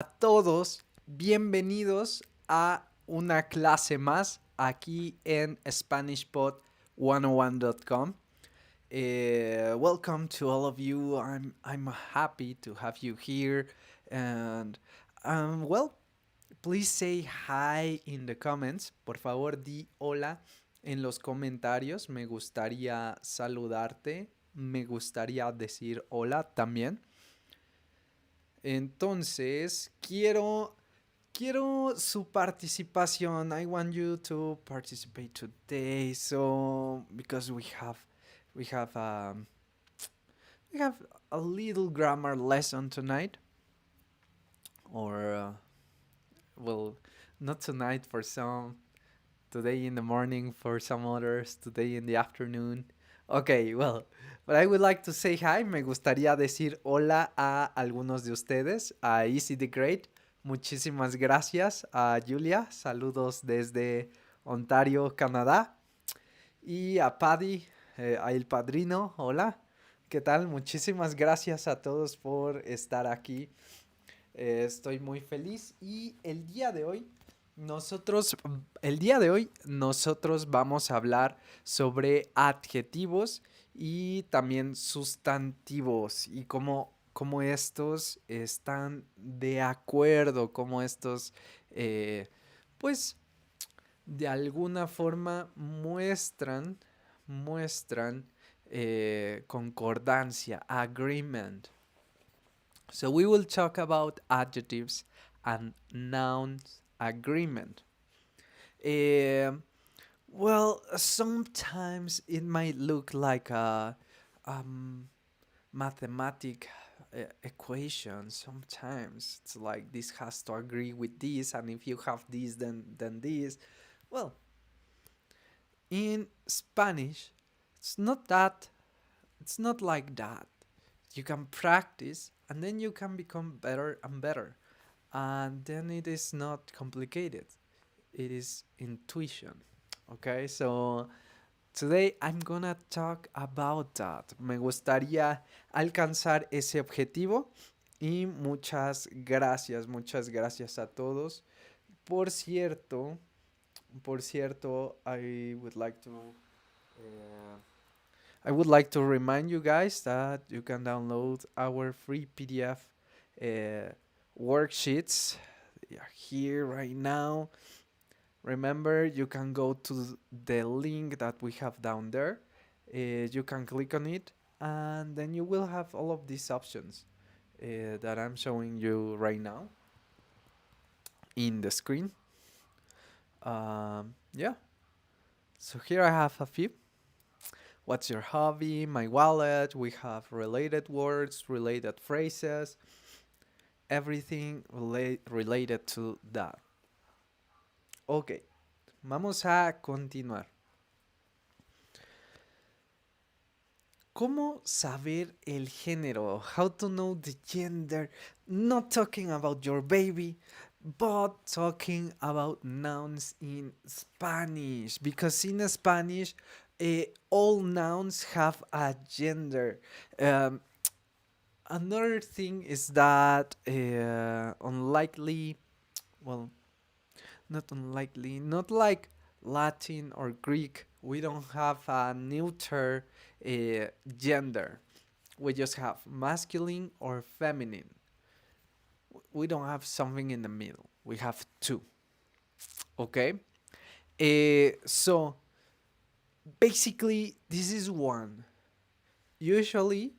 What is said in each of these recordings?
A todos, bienvenidos a una clase más aquí en SpanishPod101.com. Welcome to all of you. I'm happy to have you here, and well, please say hi in the comments. Por favor, di hola en los comentarios. Me gustaría saludarte. Me gustaría decir hola también. Entonces, quiero su participación. I want you to participate today. So because we have we have a little grammar lesson tonight, or well, not tonight for some, today in the morning for some others, today in the afternoon. Okay, well, but I would like to say hi. Me gustaría decir hola a algunos de ustedes. A Easy the Great, muchísimas gracias. A Julia, saludos desde Ontario, Canadá. Y a Paddy, a El Padrino, hola. ¿Qué tal? Muchísimas gracias a todos por estar aquí. Estoy muy feliz y el día de hoy nosotros vamos a hablar sobre adjetivos y también sustantivos y cómo estos están de acuerdo, cómo estos pues de alguna forma muestran concordancia, agreement. So we will talk about adjectives and nouns agreement. Um well, sometimes it might look like a mathematic equation. Sometimes it's like this has to agree with this, and if you have this, then this. Well, in Spanish, it's not that. It's not like that. You can practice, and then you can become better and better. And then it is not complicated, it is intuition. Okay, so today I'm gonna talk about that. Me gustaría alcanzar ese objetivo y muchas gracias a todos. Por cierto, uh, I would like to remind you guys that you can download our free PDF uh, worksheets. They are here right now. Remember, you can go to the link that we have down there. You can click on it, and then you will have all of these options that I'm showing you right now in the screen. Yeah. So here I have a few. What's your hobby? My wallet. We have related words, related phrases, everything related to that. Ok, vamos a continuar. ¿Cómo saber el género? How to know the gender? Not talking about your baby, but talking about nouns in Spanish. Because in Spanish, all nouns have a gender. Another thing is that well, not like Latin or Greek, we don't have a neuter gender. We just have masculine or feminine. We don't have something in the middle. We have two. Okay? So basically, this is one. Usually,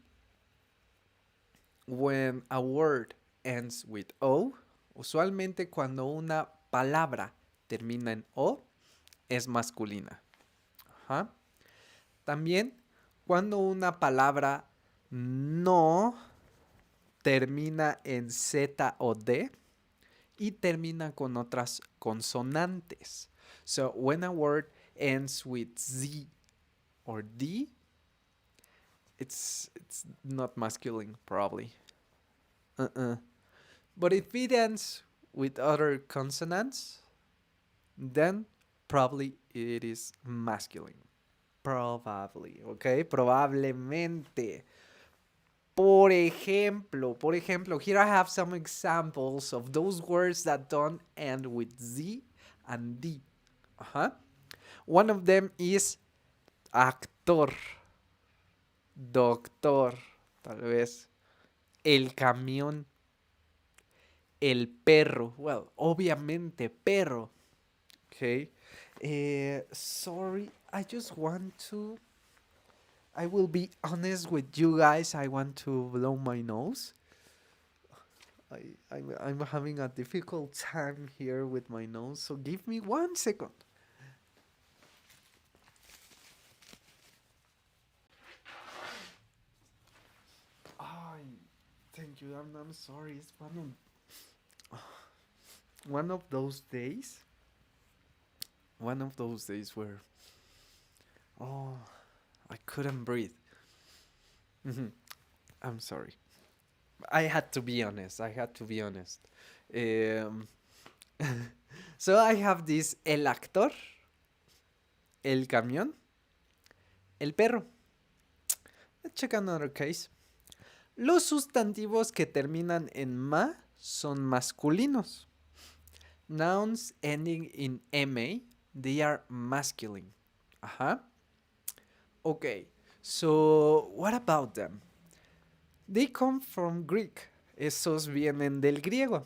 when a word ends with O, usualmente cuando una palabra termina en O, es masculina. Ajá. También cuando una palabra no termina en Z o D y termina con otras consonantes. So when a word ends with Z or D, it's not masculine probably. But if it ends with other consonants, then probably it is masculine. Probably, ¿ok? Probablemente. Por ejemplo, here I have some examples of those words that don't end with Z and D. One of them is actor, doctor, tal vez, el camión, el perro. Well, obviamente, perro. Okay. Sorry, I just want to. I will be honest with you guys. I want to blow my nose. I'm having a difficult time here with my nose, so give me 1 second. Oh, thank you. I'm sorry. It's one of those days. One of those days where I couldn't breathe. I'm sorry. I had to be honest. So I have this el actor, el camión, el perro. Let's check another case. Los sustantivos que terminan en ma son masculinos. Nouns ending in ma, they are masculine. Okay, so what about them? They come from Greek. Esos vienen del griego.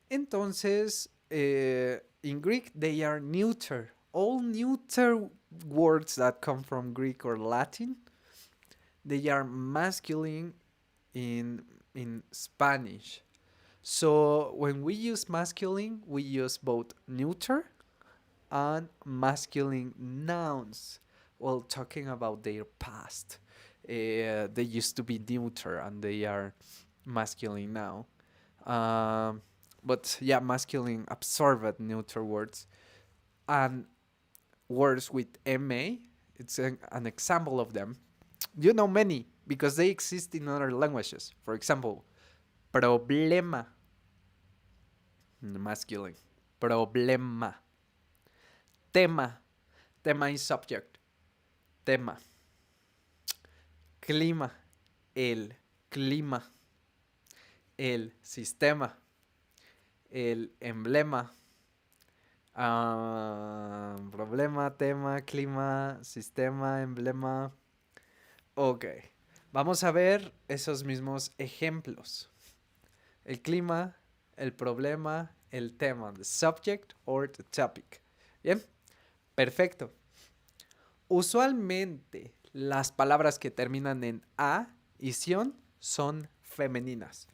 Entonces, in Greek, they are neuter. All neuter words that come from Greek or Latin, they are masculine in Spanish. So when we use masculine, we use both neuter and masculine nouns while talking about their past. They used to be neuter and they are masculine now. But yeah, masculine absorbed neuter words. And words with MA, it's an example of them. You know many because they exist in other languages. For example, problema, masculine. Problema. Tema. Tema is subject. Tema. Clima. El clima. El sistema. El emblema. Problema, tema, clima, sistema, emblema. Ok. Vamos a ver esos mismos ejemplos. El clima, el problema, el tema. The subject or the topic. Bien. Perfecto. Usualmente las palabras que terminan en a y sion son femeninas.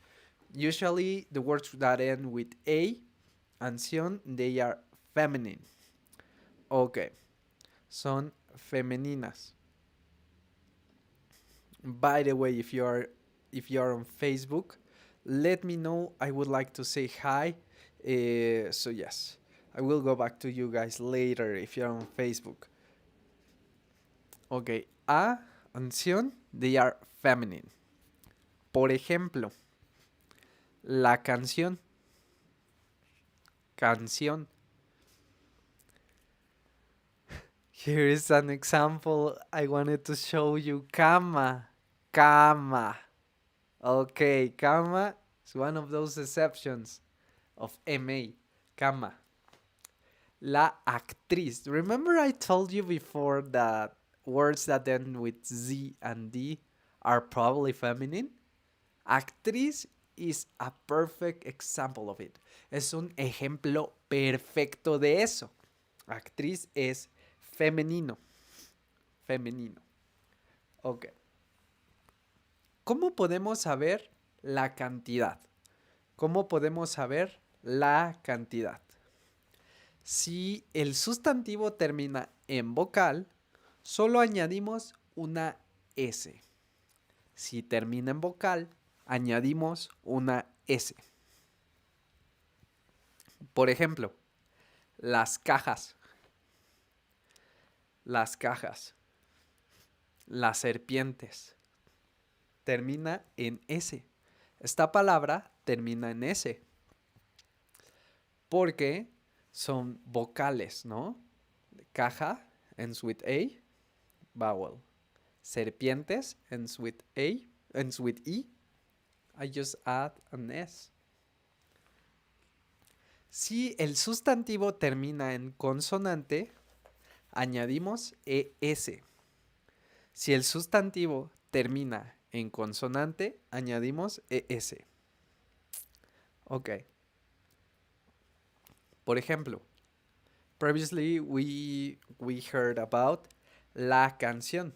Usually the words that end with a and sion, they are feminine. Ok. Son femeninas. By the way, if you are on Facebook, let me know. I would like to say hi. So yes, I will go back to you guys later if you're on Facebook. Okay, a and sion, they are feminine. Por ejemplo, la canción. Canción. Here is an example I wanted to show you. Cama. Cama. Okay, cama is one of those exceptions of MA. Cama. La actriz. Remember I told you before that words that end with Z and D are probably feminine? Actriz is a perfect example of it. Es un ejemplo perfecto de eso. Actriz es femenino. Femenino. Ok. ¿Cómo podemos saber la cantidad? ¿Cómo podemos saber la cantidad? Si el sustantivo termina en vocal, solo añadimos una S. Si termina en vocal, añadimos una S. Por ejemplo, las cajas. Las cajas. Las serpientes. Termina en S. Esta palabra termina en S. Porque son vocales, ¿no? Caja ends with A, vowel. Serpientes ends with A, ends with E, I just add an S. Si el sustantivo termina en consonante, añadimos ES. Si el sustantivo termina en consonante, añadimos ES. Ok. Por ejemplo, previously we heard about la canción.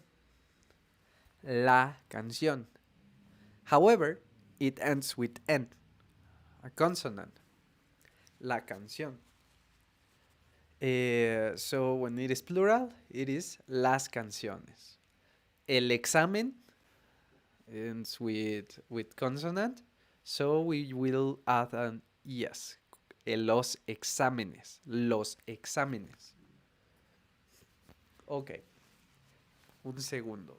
La canción. However, it ends with N, a consonant. La canción. So when it is plural, it is las canciones. El examen ends with consonant, so we will add an ES. Los exámenes. Los exámenes. Ok. Un segundo.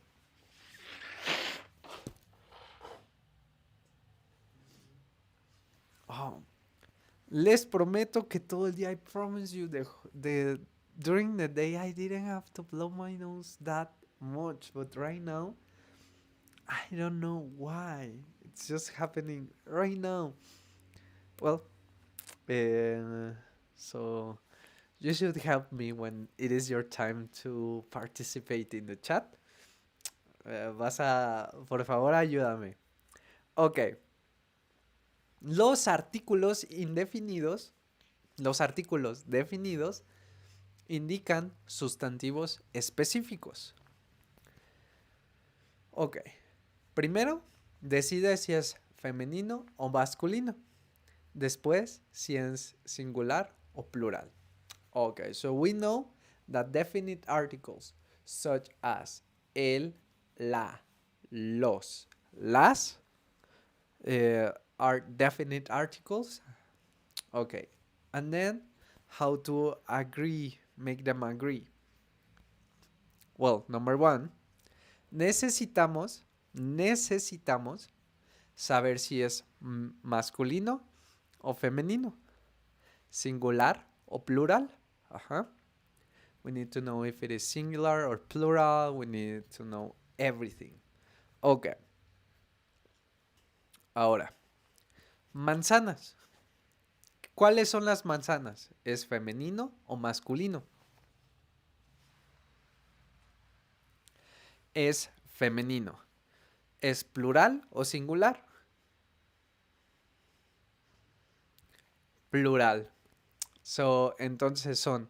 Oh. Les prometo que todo el día, I promise you, during the day I didn't have to blow my nose that much, but right now, I don't know why. It's just happening right now. Well, so you should help me when it is your time to participate in the chat. Por favor, ayúdame. Ok. Los artículos indefinidos, los artículos definidos, indican sustantivos específicos. Ok. Primero, decide si es femenino o masculino. Después, si es singular o plural. Ok, so we know that definite articles such as el, la, los, las are definite articles. Okay, and then how to make them agree. Well, number one, necesitamos saber si es masculino o femenino, singular o plural. We need to know if it is singular or plural. We need to know everything. Okay. Ahora, manzanas. ¿Cuáles son las manzanas? ¿Es femenino o masculino? Es femenino. ¿Es plural o singular? Plural. So, entonces son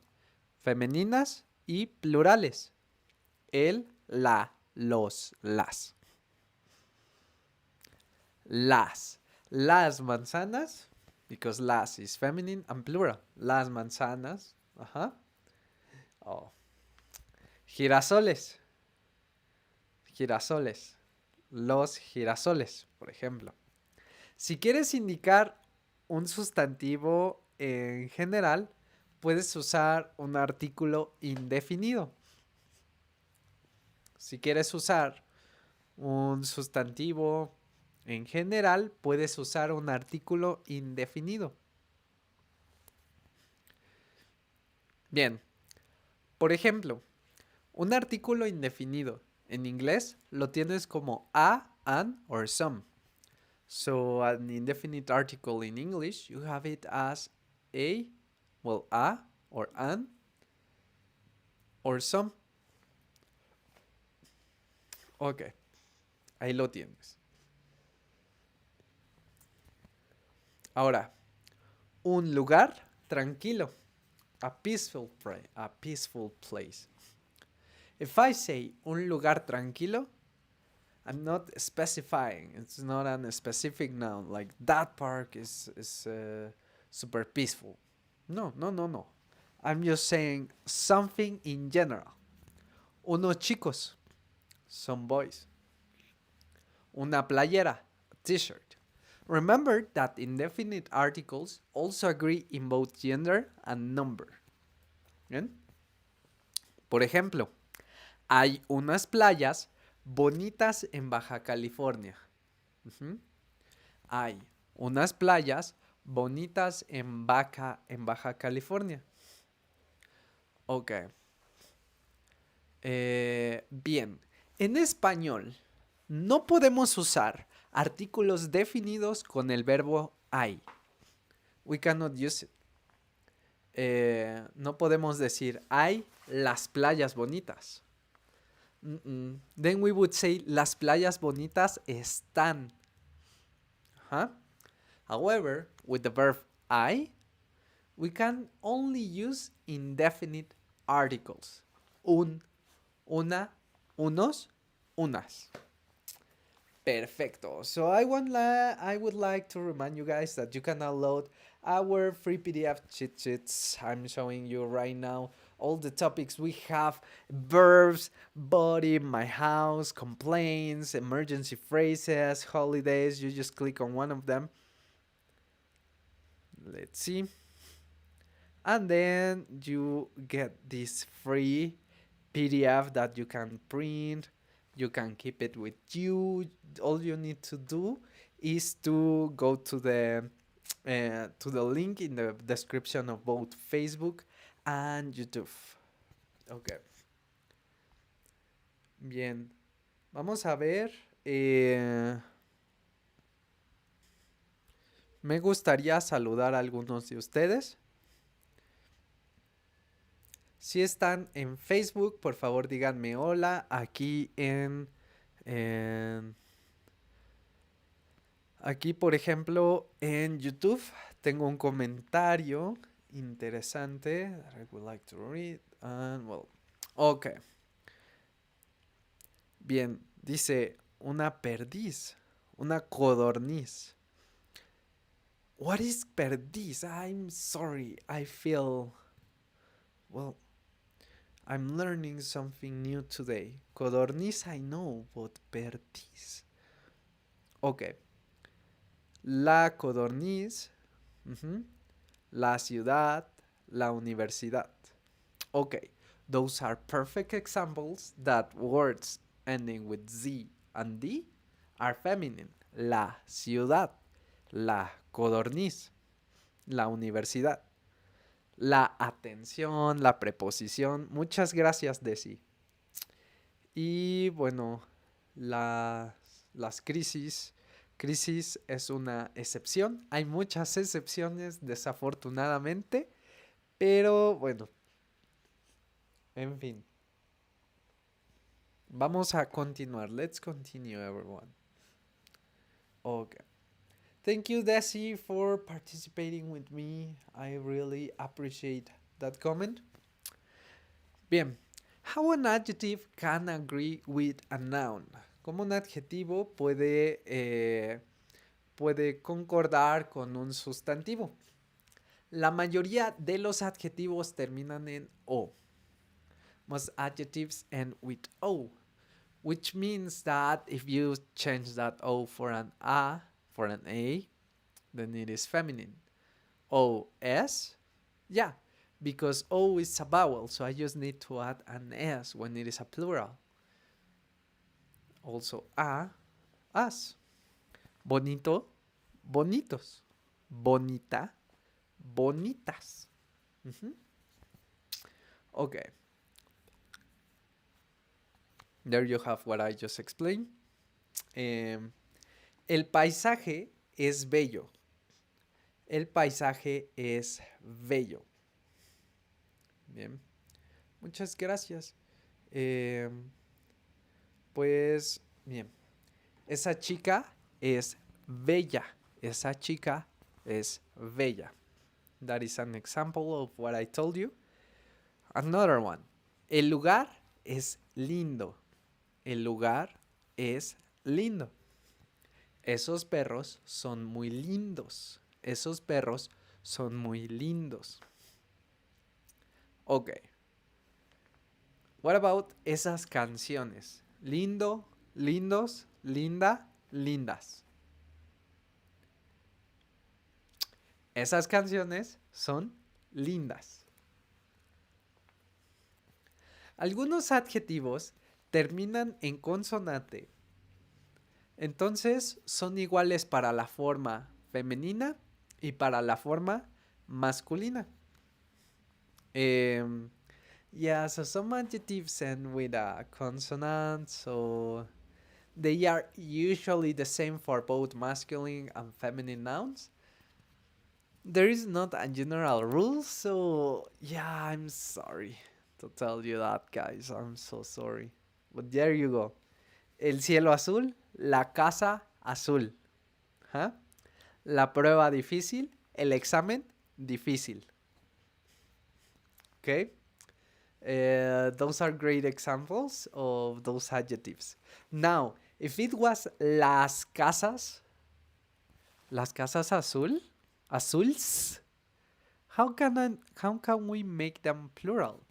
femeninas y plurales. El, la, los, las. Las manzanas, because las is feminine and plural. Las manzanas. Oh. Girasoles. Los girasoles, por ejemplo. Si quieres indicar un sustantivo en general, puedes usar un artículo indefinido. Si quieres usar un sustantivo en general, puedes usar un artículo indefinido. Bien, por ejemplo, un artículo indefinido en inglés lo tienes como a, an, or some. So an indefinite article in English, you have it as a or an, or some. Ok, ahí lo tienes. Ahora, un lugar tranquilo. A peaceful place. If I say un lugar tranquilo, I'm not specifying. It's not a specific noun. Like that park is super peaceful. No. I'm just saying something in general. Unos chicos. Some boys. Una playera. A t-shirt. Remember that indefinite articles also agree in both gender and number. ¿Bien? Por ejemplo, hay unas playas bonitas en Baja California. Hay unas playas bonitas en Baja California. Ok. Bien. En español No podemos usar artículos definidos con el verbo I. We cannot use it. No podemos decir hay las playas bonitas. Then we would say las playas bonitas están. However, with the verb I, we can only use indefinite articles. Un, una, unos, unas. Perfecto. So I would like to remind you guys that you can download our free PDF cheat sheets. I'm showing you right now all the topics we have: verbs, body, my house, complaints, emergency phrases, holidays. You just click on one of them. Let's see. And then you get this free PDF that you can print. You can keep it with you. All you need to do is to go to the link in the description of both Facebook and YouTube. Ok. Bien. Vamos a ver. Me gustaría saludar a algunos de ustedes. Si están en Facebook, por favor díganme hola. Aquí aquí, por ejemplo, en YouTube tengo un comentario interesante that I would like to read. And well, ok. Bien, dice una perdiz, una codorniz. What is perdiz? I'm sorry. I feel, well, I'm learning something new today. Codorniz I know, but perdiz. Ok. La codorniz, la ciudad, la universidad. Okay, those are perfect examples that words ending with Z and D are feminine. La ciudad, la codorniz, la universidad. La atención, la preposición. Muchas gracias, Desi. Y bueno, las crisis. Crisis es una excepción. Hay muchas excepciones, desafortunadamente. Pero bueno. En fin. Vamos a continuar. Let's continue, everyone. Okay. Thank you, Desi, for participating with me. I really appreciate that comment. Bien. How an adjective can agree with a noun. ¿Cómo un adjetivo puede concordar con un sustantivo? La mayoría de los adjetivos terminan en O. Most adjectives end with O, which means that if you change that O for an A, then it is feminine. O-S, yeah, because O is a vowel, so I just need to add an S when it is a plural. Also, as. Bonito, bonitos. Bonita, bonitas. Okay. There you have what I just explained. El paisaje es bello. El paisaje es bello. Bien. Muchas gracias. Pues, bien. Esa chica es bella. Esa chica es bella. That is an example of what I told you. Another one. El lugar es lindo. El lugar es lindo. Esos perros son muy lindos. Esos perros son muy lindos. Ok. What about esas canciones? Lindo, lindos, linda, lindas. Esas canciones son lindas. Algunos adjetivos terminan en consonante. Entonces son iguales para la forma femenina y para la forma masculina. Yeah, so some adjectives end with a consonant, so They are usually the same for both masculine and feminine nouns. There is not a general rule, so yeah, I'm sorry to tell you that, guys. I'm so sorry. But there you go. El cielo azul, la casa azul. Huh? La prueba difícil, el examen difícil. Okay? Those are great examples of those adjectives. Now, if it was las casas azules, how can we make them plural?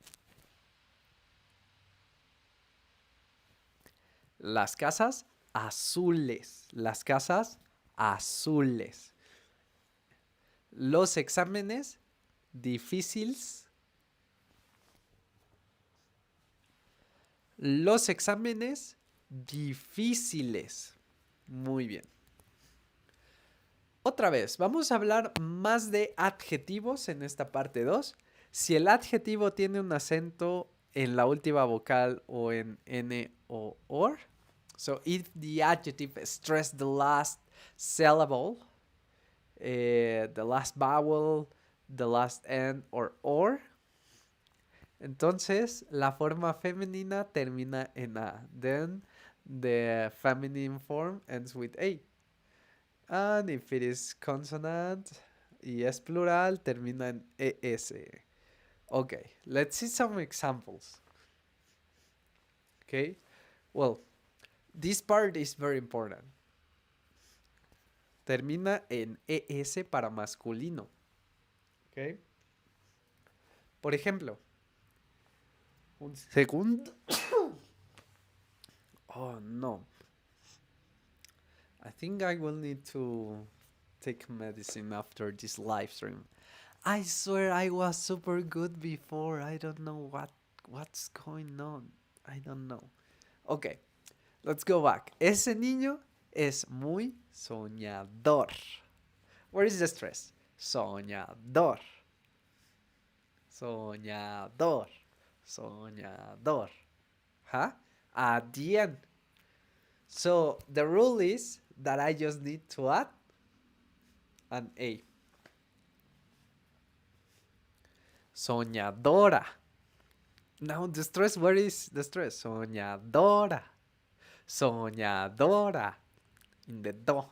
Las casas azules, las casas azules. Los exámenes difíciles. Los exámenes difíciles. Muy bien. Otra vez, vamos a hablar más de adjetivos en esta parte 2. Si el adjetivo tiene un acento en la última vocal o en N o OR. So if the adjective stress the last syllable, the last vowel, the last end or, entonces la forma femenina termina en A. Then the feminine form ends with A. And if it is consonant y es plural, termina en ES. Okay, let's see some examples. Okay, well, this part is very important. Termina en ES para masculino. Okay. Por ejemplo, un segundo. Oh no. I think I will need to take medicine after this live stream. I swear I was super good before. I don't know what's going on. I don't know. Okay, let's go back. Ese niño es muy soñador. Where is the stress? Soñador. Soñador. Soñador. Huh? At the end. So the rule is that I just need to add an A. Soñadora. Now the stress, where is the stress? Soñadora. Soñadora. In the do.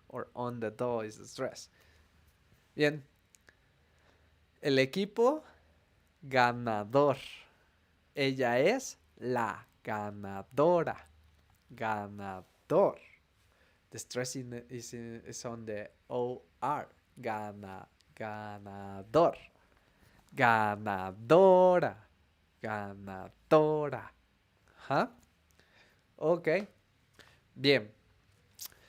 Or on the do is the stress. Bien. El equipo ganador. Ella es la ganadora. Ganador. The stress is on the OR. Ganador. Ganadora. Ganadora. Huh? Okay. Bien.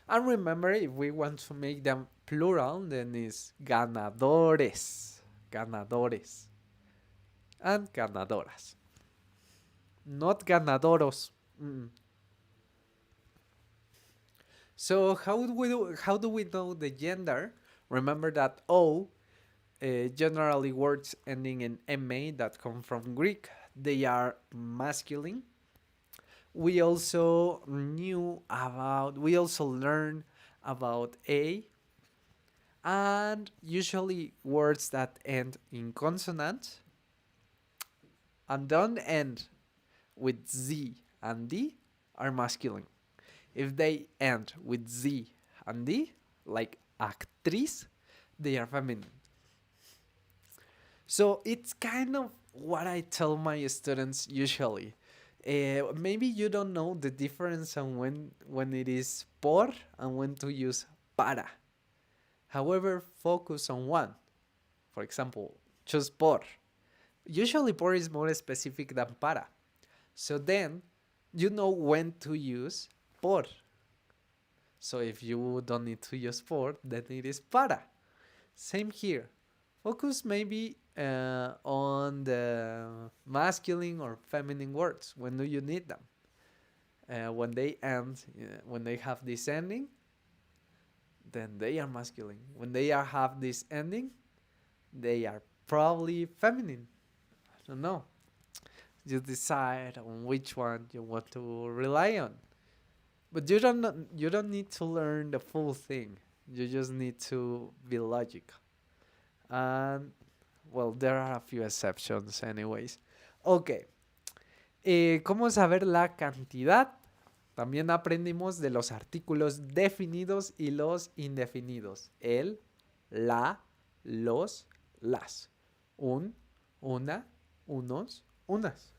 And remember, if we want to make them plural, then it's ganadores. Ganadores. And ganadoras. Not ganadoros. So how do we know the gender? Remember that O, generally words ending in MA that come from Greek, they are masculine. We also learned about A, and usually words that end in consonant and don't end with Z and D are masculine. If they end with Z and D, like actriz, they are feminine. So it's kind of what I tell my students usually. Maybe you don't know the difference on when it is por and when to use para. However, focus on one. For example, choose por. Usually por is more specific than para. So then you know when to use por. So if you don't need to use por, then it is para. Same here. Focus maybe on the masculine or feminine words. When do you need them? When they end, when they have this ending, then they are masculine. When they have this ending, they are probably feminine. I don't know. You decide on which one you want to rely on. But you don't need to learn the full thing. You just need to be logical. And well, there are a few exceptions anyways. Ok. ¿Cómo saber la cantidad? También aprendimos de los artículos definidos y los indefinidos. El, la, los, las. Un, una, unos, unas.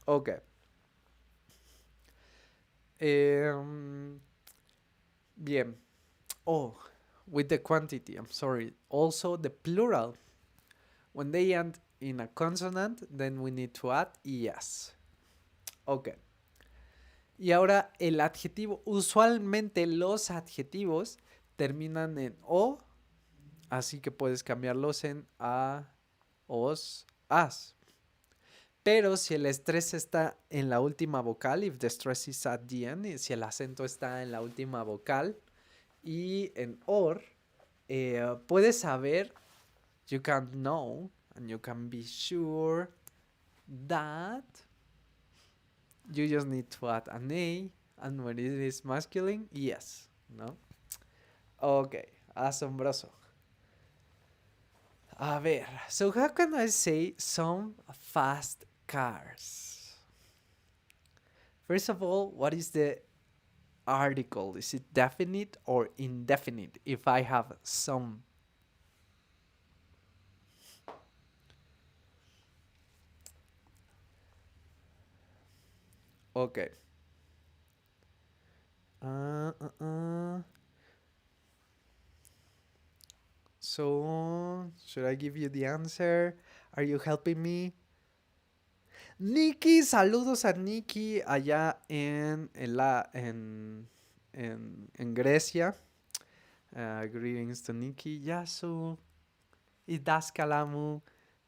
Ok. Bien. Oh, with the quantity, I'm sorry. Also the plural. When they end in a consonant, then we need to add es. Ok. Y ahora el adjetivo. Usualmente los adjetivos terminan en o, así que puedes cambiarlos en a, os, as. Pero si el estrés está en la última vocal, if the stress is at the end, y si el acento está en la última vocal y en or, puedes saber, you can know, and you can be sure that you just need to add an A, and when it is masculine, yes, ¿no? Ok, asombroso. A ver, so how can I say some fast cars? First of all, what is the article? Is it definite or indefinite? If I have some. Okay. So, should I give you the answer? Are you helping me? Nikki, saludos a Nikki allá en Grecia. Greetings to Nikki. Yasu, Idaskalamu,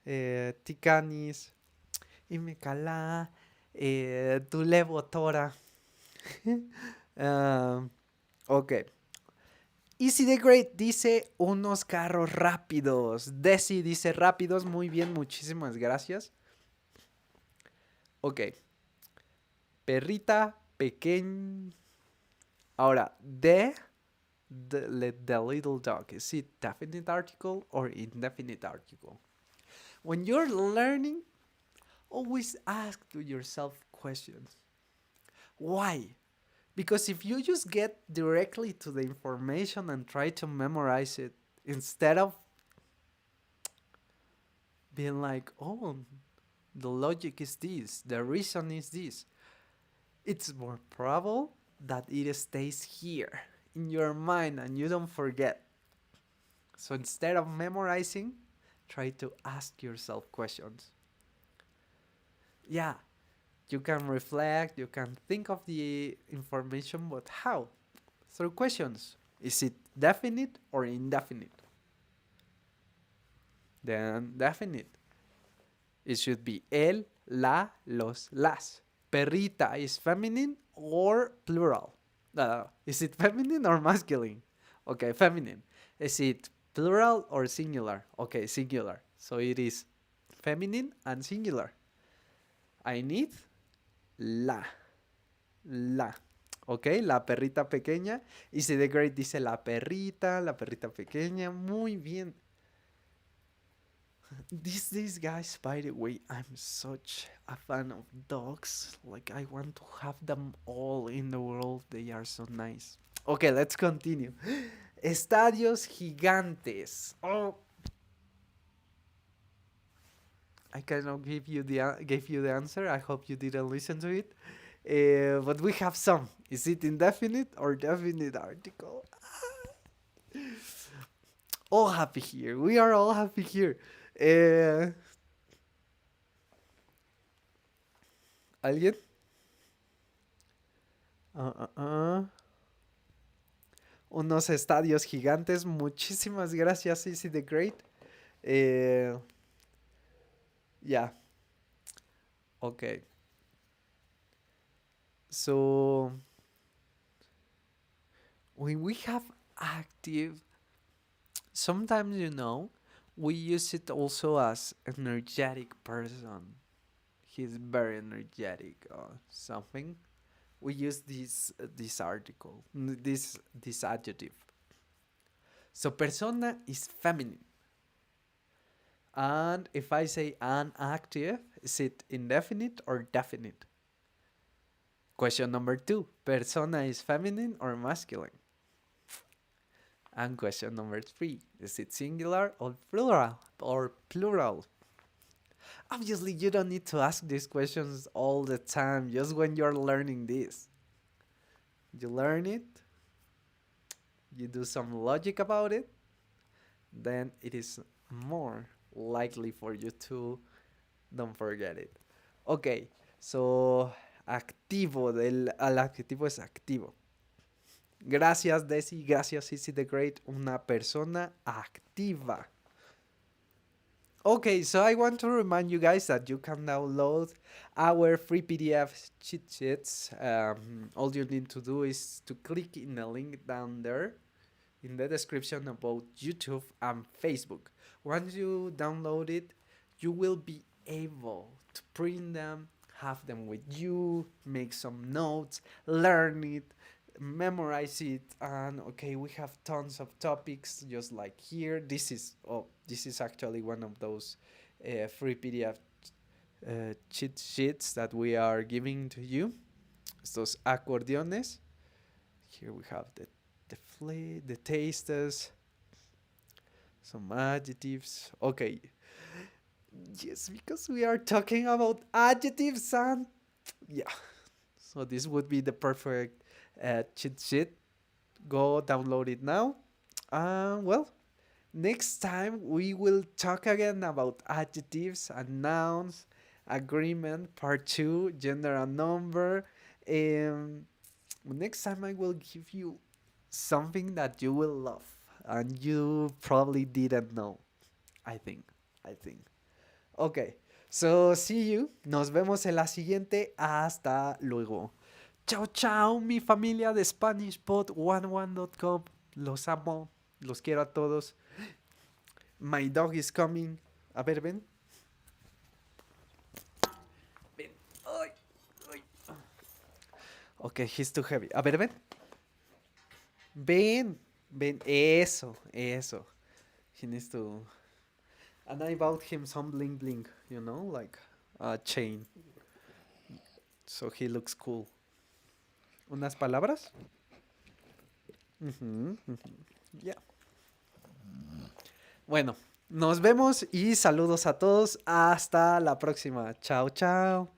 Tikanis, Imekala, Tulevo Tora. Ok. Easy the Great dice unos carros rápidos. Desi dice rápidos. Muy bien, muchísimas gracias. Ok. Perrita pequeña. Ahora, the little dog. Is it definite article or indefinite article? When you're learning, always ask to yourself questions. Why? Because if you just get directly to the information and try to memorize it instead of being like, oh, the logic is this, the reason is this, it's more probable that it stays here in your mind and you don't forget. So instead of memorizing, try to ask yourself questions. Yeah, you can reflect, you can think of the information, but how? Through questions. Is it definite or indefinite? Then definite. It should be el, la, los, las. Perrita is feminine or plural? Is it feminine or masculine? Okay, feminine. Is it plural or singular? Okay, singular. So it is feminine and singular. I need la. La. Ok, la perrita pequeña. Easy the Great dice la perrita pequeña. Muy bien. These days, guys, by the way, I'm such a fan of dogs. Like, I want to have them all in the world. They are so nice. Okay, let's continue. Estadios gigantes. Oh, I cannot give you the answer. I hope you didn't listen to it. But we have some. Is it indefinite or definite article? All happy here. We are all happy here. ¿Alguien? Unos estadios gigantes. Muchísimas gracias, Easy the Great. Yeah. Okay. So, when we have active, sometimes, we use it also as energetic person. He's very energetic or something. we use this article, this adjective. So persona is feminine. And if I say an active, is it indefinite or definite? Question number 2. Persona is feminine or masculine? And question number 3. Is it singular or plural? Obviously, you don't need to ask these questions all the time, just when you're learning this. You learn it, you do some logic about it, then it is more likely for you to don't forget it. Ok, so activo, el adjetivo es activo. Gracias, Desi, gracias, Easy the Great, una persona activa. Okay, so I want to remind you guys that you can download our free PDF cheat sheets. All you need to do is to click in the link down there in the description about YouTube and Facebook. Once you download it, you will be able to print them, have them with you, make some notes, learn it, memorize it, and okay, we have tons of topics just like here. This is actually one of those free PDF cheat sheets that we are giving to you. Estos acordeones. Here we have the tastes, some adjectives. Okay. Yes, because we are talking about adjectives and yeah. So this would be the perfect cheat sheet. Go download it now. Well, next time we will talk again about adjectives and nouns, agreement, part 2, gender and number. Next time I will give you something that you will love and you probably didn't know. I think. Ok. So, see you. Nos vemos en la siguiente. Hasta luego. Chao, chao, mi familia de SpanishPod11.com. Los amo. Los quiero a todos. My dog is coming. A ver, ven. Ven. Ay, ay. Ok, he's too heavy. A ver, ven. Ven. Ven. Eso. He needs to... And I bought him some bling bling, like a chain. So he looks cool. ¿Unas palabras? Yeah. Bueno, nos vemos y saludos a todos. Hasta la próxima. Chao, chao.